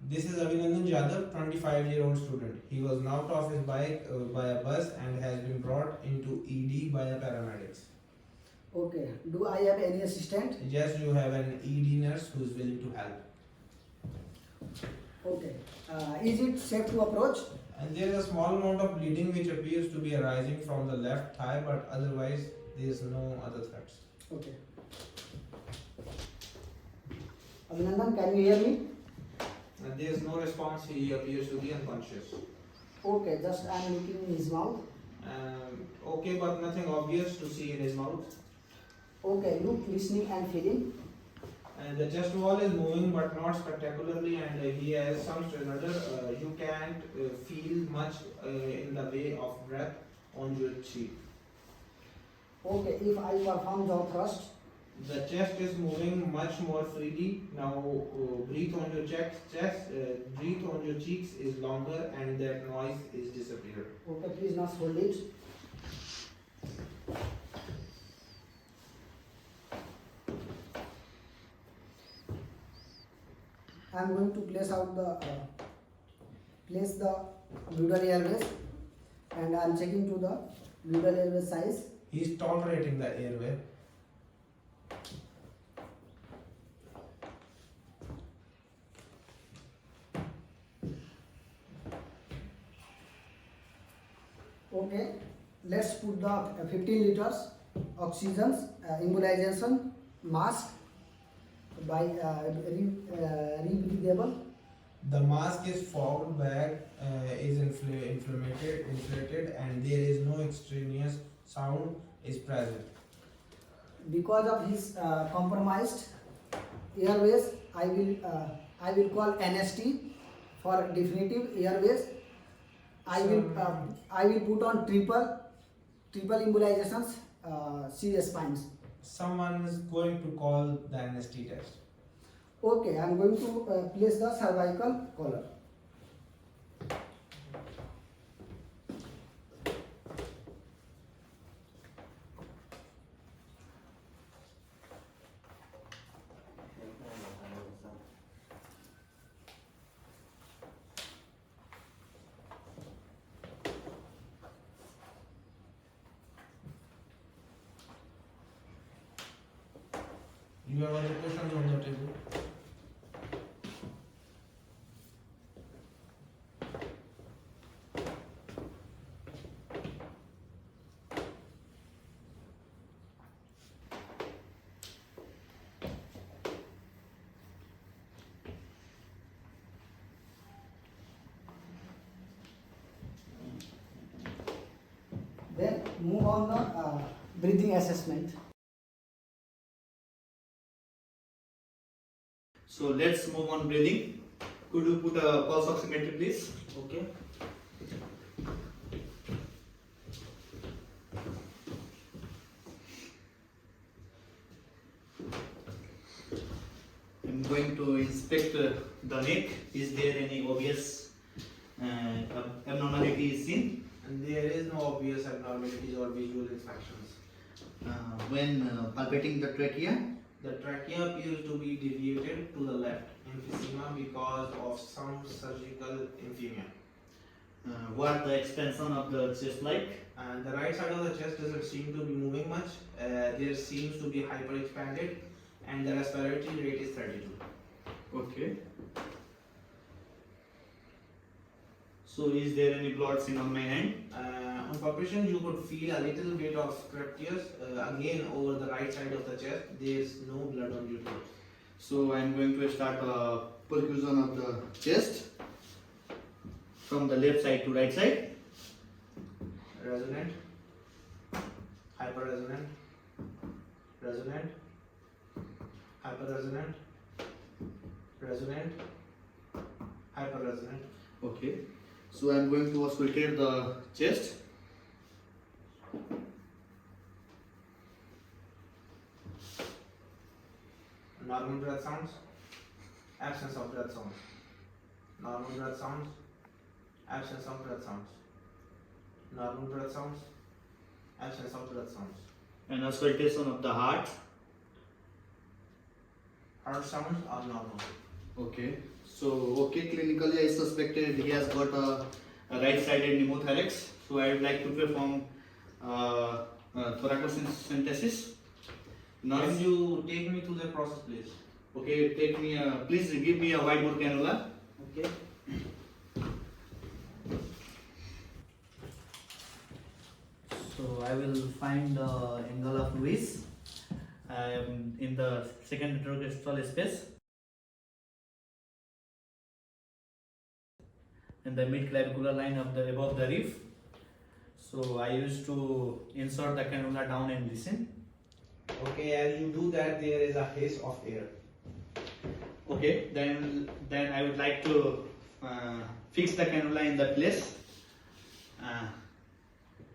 This is Abhinandan Jadhav, 25-year-old student. He was knocked off his bike by a bus and has been brought into ED by the paramedics. Okay. Do I have any assistant? Yes, you have an ED nurse who is willing to help. Okay. Is it safe to approach? And there is a small amount of bleeding which appears to be arising from the left thigh, but otherwise there is no other threats. Okay. Abhinandan, can you hear me? And there is no response. He appears to be unconscious. Okay, just I am looking in his mouth. Okay, but nothing obvious to see in his mouth. Okay, look, listening and feeling. And the chest wall is moving, but not spectacularly, and he has some stutter. You can't feel much in the way of breath on your cheek. Okay, if I perform jaw thrust. The chest is moving much more freely. Now breathe on your chest, breathe on your cheeks is longer, and that noise is disappeared. Okay, please not hold it. I am going to place the dural airways, and I am checking to the dural airway size. He is tolerating the airway. Okay, let's put the 15 liters oxygen embolization mask by rebreathable. The mask is fogged bag, is inflated, and there is no extraneous sound is present. Because of his compromised airways, I will call NST for definitive airways. I will put on triple embolizations, serious spines. Someone is going to call the NST test. Okay, I am going to place the cervical collar. You have other questions on the table? Then move on the breathing assessment. So let's move on breathing. Could you put a pulse oximeter, please? Okay. I'm going to inspect the neck. Is there any obvious abnormality seen? And there is no obvious abnormalities or visual inspections. When palpating the trachea? The trachea appears to be deviated to the left, emphysema because of some surgical emphysema. What the expansion of the chest like? And the right side of the chest doesn't seem to be moving much. There seems to be hyperexpanded, and the respiratory rate is 32. Okay. So is there any blood seen on my hand? On palpation, you could feel a little bit of streptious again over the right side of the chest. There is no blood on your throat. So I am going to start perfusion of the chest from the left side to right side. Resonant, hyperresonant, resonant, hyperresonant, resonant, hyperresonant. Okay. So I am going to auscultate the chest. Normal breath sounds, absence of breath sounds. Normal breath sounds, absence of breath sounds. Normal breath sounds, absence of breath sounds. And auscultation of the heart. Heart sounds are normal. Okay. So, okay, clinically I suspected he has got a right-sided pneumothorax. So, I would like to perform thoracocentesis. Can you take me through the process, please? Okay, please give me a whiteboard cannula. Okay. So I will find the angle of Lewis. I am in the second intercostal space. In the mid-clavicular line of the above the rib. So I used to insert the cannula down and listen. Okay, as you do that, there is a haze of air. Okay, then I would like to fix the cannula in the place.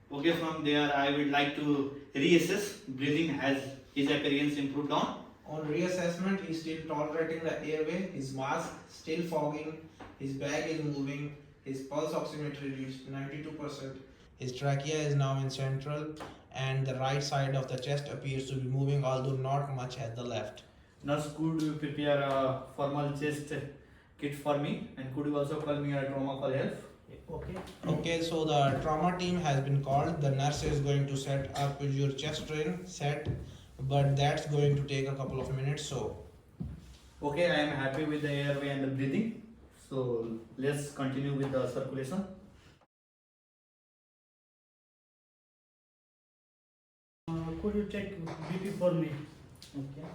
Okay, from there I would like to reassess breathing. Has his appearance improved on? On reassessment, he is still tolerating the airway, his mask still fogging, his bag is moving, his pulse oximetry reached 92%, his trachea is now in central, and the right side of the chest appears to be moving, although not much at the left. Nurse, could you prepare a formal chest kit for me, and could you also call me a trauma for help? Okay. Okay, so the trauma team has been called. The nurse is going to set up your chest drain set, but that's going to take a couple of minutes. So, Okay, I am happy with the airway and the breathing. So let's continue with the circulation. Could you take BP for me? Okay.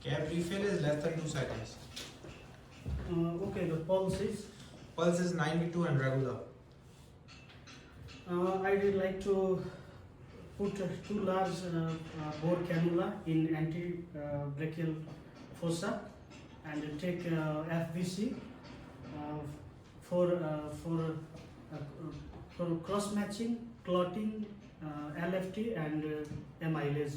cap refill is less than 2 seconds. Okay, the pulse is. Pulse is 92 and regular. I would like to put two large bore cannula in anti-brachial fossa and take FVC for cross matching, clotting, LFT and amylase.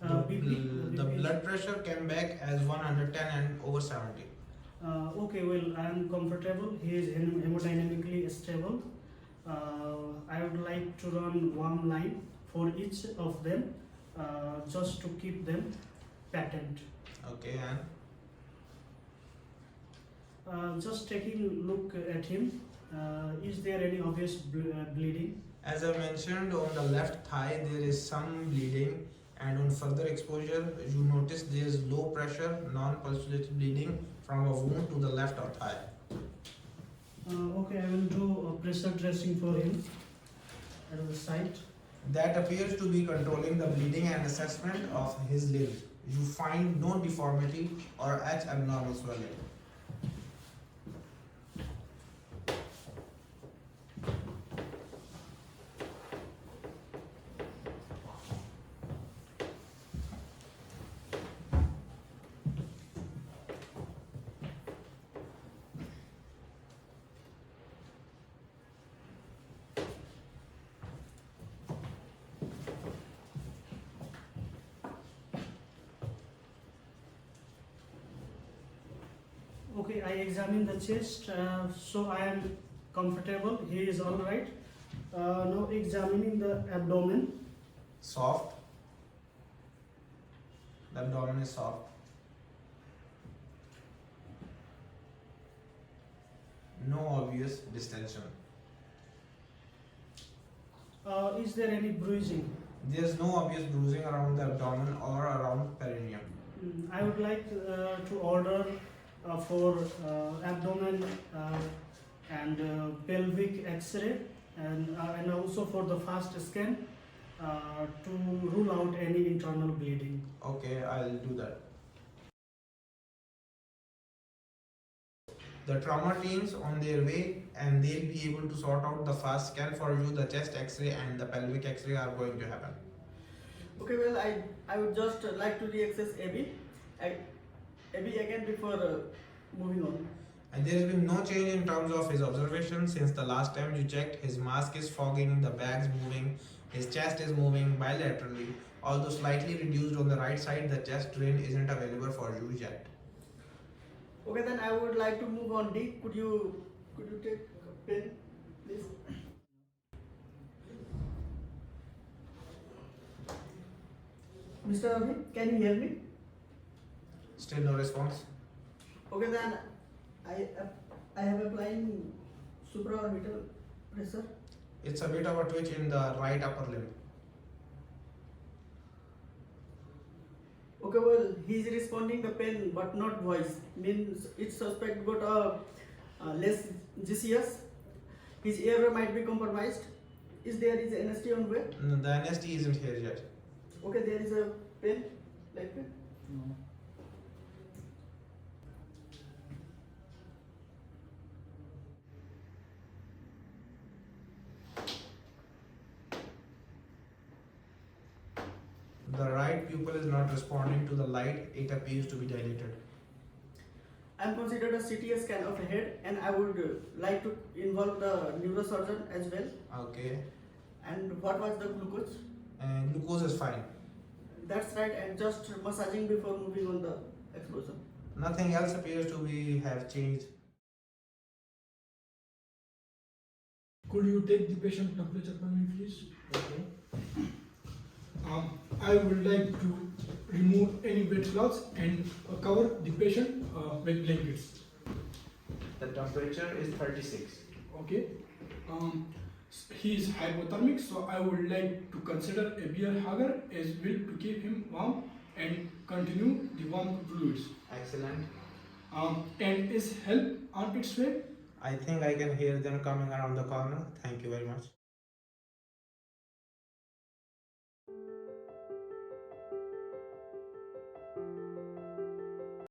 The blood pressure came back as 110 and over 70. Okay, well, I am comfortable. He is hemodynamically stable. I would like to run warm line for each of them, just to keep them patent. Okay, and Just taking a look at him, is there any obvious bleeding? as I mentioned, on the left thigh there is some bleeding, and on further exposure you notice there is low pressure, non-pulsated bleeding from a wound to the left of thigh. Okay, I will do a pressure dressing for him at the site. That appears to be controlling the bleeding and assessment of his limbs. You find no deformity or abnormal swelling. Okay, I examine the chest, so I am comfortable. He is all right. Now examining the abdomen. Soft. The abdomen is soft. No obvious distension. Is there any bruising? There is no obvious bruising around the abdomen or around perineum. I would like to order for abdomen and pelvic X-ray and also for the fast scan to rule out any internal bleeding. Okay, I'll do that. The trauma teams on their way, and they'll be able to sort out the fast scan for you. The chest X-ray and the pelvic X-ray are going to happen. Okay, well, I would just like to reaccess AB again before moving on. And there has been no change in terms of his observation since the last time you checked. His mask is fogging, the bag's moving, his chest is moving bilaterally. Although slightly reduced on the right side, the chest drain isn't available for you yet. Okay, then I would like to move on. D, could you take a pen, please? Mr. Ravi, can you hear me? Still no response. Okay, then I have applying supraorbital pressure. It's a bit of a twitch in the right upper limb. Okay, well, he is responding the pain but not voice. Means it's suspect got a less GCS. His airway might be compromised. Is there is NST on way? No, the NST isn't here yet. Okay, there is a pain, like pain. No. The right pupil is not responding to the light. It appears to be dilated. I am considered a CT scan of a head, and I would like to involve the neurosurgeon as well. Okay. And what was the glucose? And glucose is fine. That's right, and just massaging before moving on the explosion. Nothing else appears to be have changed. Could you take the patient temperature for me, please? Okay. I would like to remove any wet cloths and cover the patient with blankets. The temperature is 36. Okay. He is hypothermic, so I would like to consider a beer hugger as well to keep him warm and continue the warm fluids. Excellent. And is help on its way? I think I can hear them coming around the corner. Thank you very much.